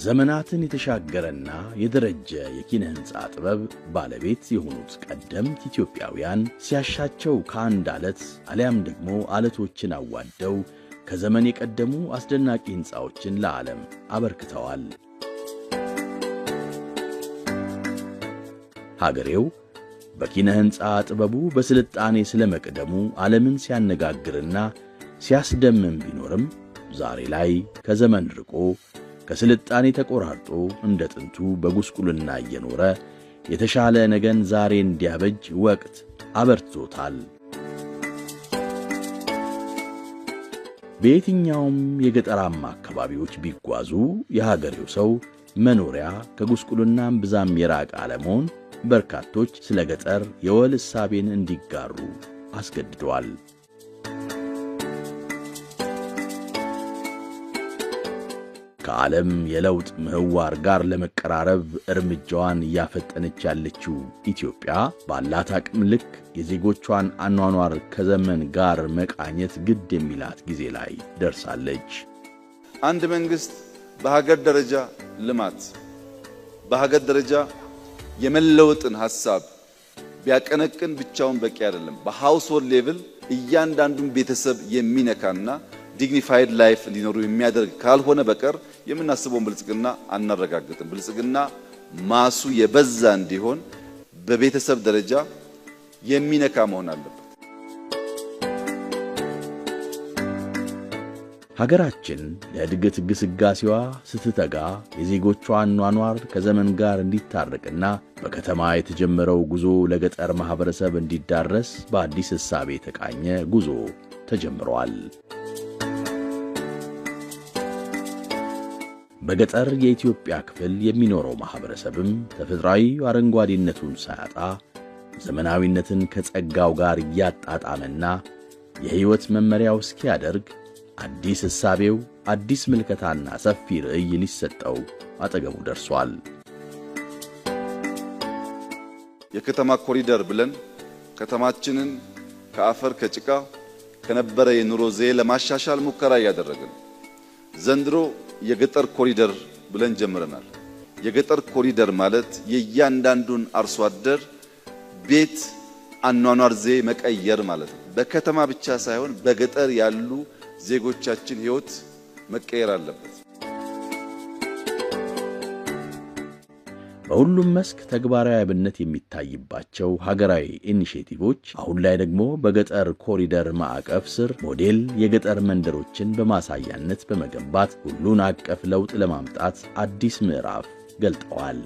ዘመናትን የተሻገረና የደረጀ የኪነ ሕንጻ ጥበብ ባለቤት የሆኑት ቀደምት ኢትዮጵያውያን ሲያሻቸው ከአንድ አለት አሊያም ደግሞ አለቶችን አዋደው ከዘመን የቀደሙ አስደናቂ ሕንጻዎችን ለዓለም አበርክተዋል። ሀገሬው በኪነ ሕንጻ ጥበቡ በስልጣኔ ስለመቅደሙ ዓለምን ሲያነጋግርና ሲያስደምም ቢኖርም ዛሬ ላይ ከዘመን ርቆ ከስልጣኔ ተቆራርጦ እንደ ጥንቱ በጉስቁልና እየኖረ የተሻለ ነገን ዛሬ እንዲያበጅ ወቅት አበርትቶታል። በየትኛውም የገጠራማ አካባቢዎች ቢጓዙ የሀገሬው ሰው መኖሪያ ከጉስቁልናም ብዛም የራቀ አለመሆን በርካቶች ስለ ገጠር የወል እሳቤን እንዲጋሩ አስገድደዋል። ከዓለም የለውጥ ምህዋር ጋር ለመቀራረብ እርምጃዋን እያፈጠነች ያለችው ኢትዮጵያ ባላት አቅም ልክ የዜጎቿን አኗኗር ከዘመን ጋር መቃኘት ግድ የሚላት ጊዜ ላይ ደርሳለች። አንድ መንግስት በሀገር ደረጃ ልማት፣ በሀገር ደረጃ የመለወጥን ሐሳብ ቢያቀነቅን ብቻውን በቂ አይደለም። በሃውስሆልድ ሌቭል እያንዳንዱን ቤተሰብ የሚነካና ዲግኒፋይድ ላይፍ እንዲኖሩ የሚያደርግ ካልሆነ በቀር የምናስበውን ብልጽግና አናረጋግጥም። ብልጽግና ማሱ የበዛ እንዲሆን በቤተሰብ ደረጃ የሚነካ መሆን አለበት። ሀገራችን ለእድገት ግስጋሴዋ ስትተጋ የዜጎቿን ኗኗር ከዘመን ጋር እንዲታረቅና በከተማ የተጀመረው ጉዞ ለገጠር ማህበረሰብ እንዲዳረስ በአዲስ ሕሳቤ የተቃኘ ጉዞ ተጀምሯል። በገጠር የኢትዮጵያ ክፍል የሚኖረው ማህበረሰብም ተፈጥሯዊ አረንጓዴነቱን ሳያጣ ዘመናዊነትን ከጸጋው ጋር እያጣጣመና የሕይወት መመሪያው እስኪያደርግ አዲስ ሕሳቤው አዲስ ምልከታና ሰፊ ርዕይ ሊሰጠው አጠገቡ ደርሷል። የከተማ ኮሪደር ብለን ከተማችንን ከአፈር ከጭቃ ከነበረ የኑሮ ዘዬ ለማሻሻል ሙከራ እያደረግን ዘንድሮ የገጠር ኮሪደር ብለን ጀምረናል። የገጠር ኮሪደር ማለት የእያንዳንዱን አርሶ አደር ቤት አኗኗር ዘዬ መቀየር ማለት ነው። በከተማ ብቻ ሳይሆን በገጠር ያሉ ዜጎቻችን ሕይወት መቀየር አለበት። በሁሉም መስክ ተግባራዊ አብነት የሚታይባቸው ሀገራዊ ኢኒሼቲቮች አሁን ላይ ደግሞ በገጠር ኮሪደር ማዕቀፍ ስር ሞዴል የገጠር መንደሮችን በማሳያነት በመገንባት ሁሉን አቀፍ ለውጥ ለማምጣት አዲስ ምዕራፍ ገልጠዋል።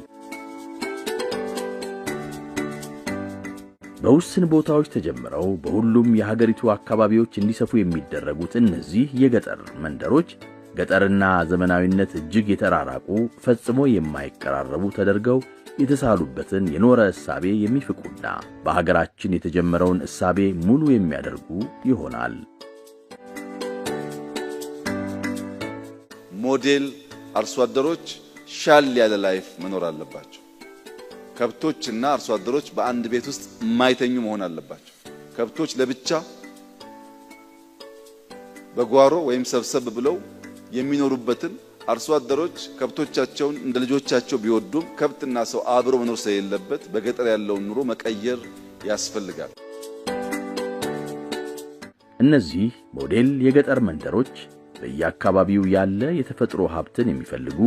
በውስን ቦታዎች ተጀምረው በሁሉም የሀገሪቱ አካባቢዎች እንዲሰፉ የሚደረጉት እነዚህ የገጠር መንደሮች ገጠርና ዘመናዊነት እጅግ የተራራቁ ፈጽሞ የማይቀራረቡ ተደርገው የተሳሉበትን የኖረ እሳቤ የሚፍቁና በሀገራችን የተጀመረውን እሳቤ ሙሉ የሚያደርጉ ይሆናል። ሞዴል አርሶ አደሮች ሻል ያለ ላይፍ መኖር አለባቸው። ከብቶችና አርሶ አደሮች በአንድ ቤት ውስጥ የማይተኙ መሆን አለባቸው። ከብቶች ለብቻ በጓሮ ወይም ሰብሰብ ብለው የሚኖሩበትን አርሶ አደሮች ከብቶቻቸውን እንደ ልጆቻቸው ቢወዱም ከብትና ሰው አብሮ መኖር ስለሌለበት በገጠር ያለውን ኑሮ መቀየር ያስፈልጋል። እነዚህ ሞዴል የገጠር መንደሮች በየአካባቢው ያለ የተፈጥሮ ሀብትን የሚፈልጉ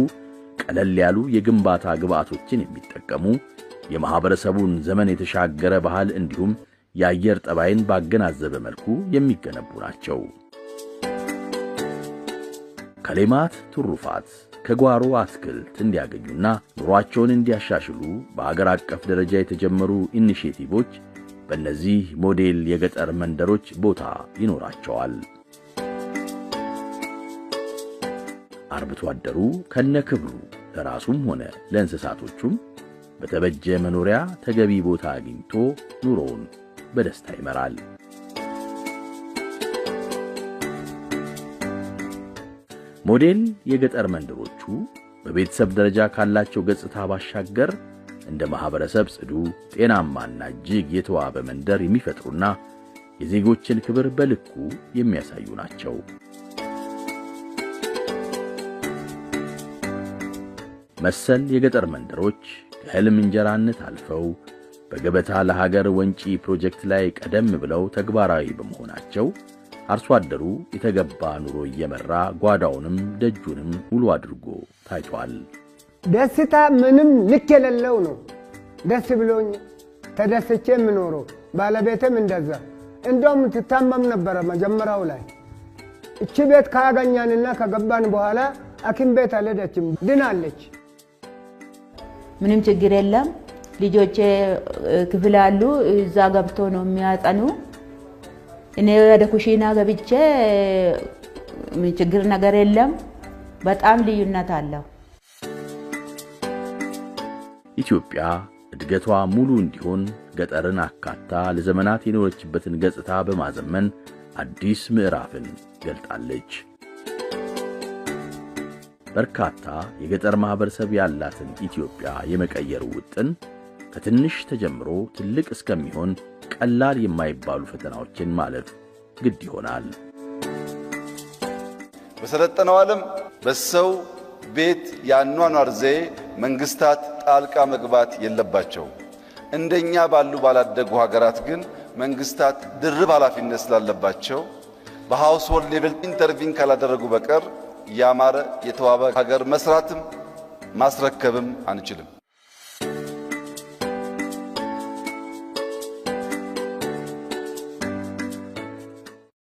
ቀለል ያሉ የግንባታ ግብዓቶችን የሚጠቀሙ የማህበረሰቡን ዘመን የተሻገረ ባህል እንዲሁም የአየር ጠባይን ባገናዘበ መልኩ የሚገነቡ ናቸው። ከሌማት ትሩፋት ከጓሮ አትክልት እንዲያገኙና ኑሯቸውን እንዲያሻሽሉ በአገር አቀፍ ደረጃ የተጀመሩ ኢኒሼቲቮች በእነዚህ ሞዴል የገጠር መንደሮች ቦታ ይኖራቸዋል። አርብቶ አደሩ ከነክብሩ ለራሱም ሆነ ለእንስሳቶቹም በተበጀ መኖሪያ ተገቢ ቦታ አግኝቶ ኑሮውን በደስታ ይመራል። ሞዴል የገጠር መንደሮቹ በቤተሰብ ደረጃ ካላቸው ገጽታ ባሻገር እንደ ማህበረሰብ ጽዱ፣ ጤናማና እጅግ የተዋበ መንደር የሚፈጥሩና የዜጎችን ክብር በልኩ የሚያሳዩ ናቸው። መሰል የገጠር መንደሮች ከህልም እንጀራነት አልፈው በገበታ ለሀገር ወንጪ ፕሮጀክት ላይ ቀደም ብለው ተግባራዊ በመሆናቸው አርሶ አደሩ የተገባ ኑሮ እየመራ ጓዳውንም ደጁንም ሙሉ አድርጎ ታይቷል። ደስታ ምንም ልክ የሌለው ነው። ደስ ብሎኝ ተደስቼ የምኖረው ባለቤቴም እንደዛ። እንደውም ትታመም ነበረ መጀመሪያው ላይ። እቺ ቤት ካገኛንና ከገባን በኋላ ሐኪም ቤት አልሄደችም፣ ድናለች። ምንም ችግር የለም። ልጆቼ ክፍል አሉ፣ እዛ ገብቶ ነው የሚያጠኑ። እኔ ወደ ኩሽና ገብቼ ችግር ነገር የለም። በጣም ልዩነት አለው። ኢትዮጵያ እድገቷ ሙሉ እንዲሆን ገጠርን አካታ ለዘመናት የኖረችበትን ገጽታ በማዘመን አዲስ ምዕራፍን ገልጣለች። በርካታ የገጠር ማህበረሰብ ያላትን ኢትዮጵያ የመቀየሩ ውጥን ከትንሽ ተጀምሮ ትልቅ እስከሚሆን ቀላል የማይባሉ ፈተናዎችን ማለፍ ግድ ይሆናል። በሰለጠነው ዓለም በሰው ቤት ያኗኗር ዘዬ መንግስታት ጣልቃ መግባት የለባቸው። እንደኛ ባሉ ባላደጉ ሀገራት ግን መንግስታት ድርብ ኃላፊነት ስላለባቸው በሃውስሆልድ ሌቭል ኢንተርቪን ካላደረጉ በቀር ያማረ የተዋበ ሀገር መስራትም ማስረከብም አንችልም።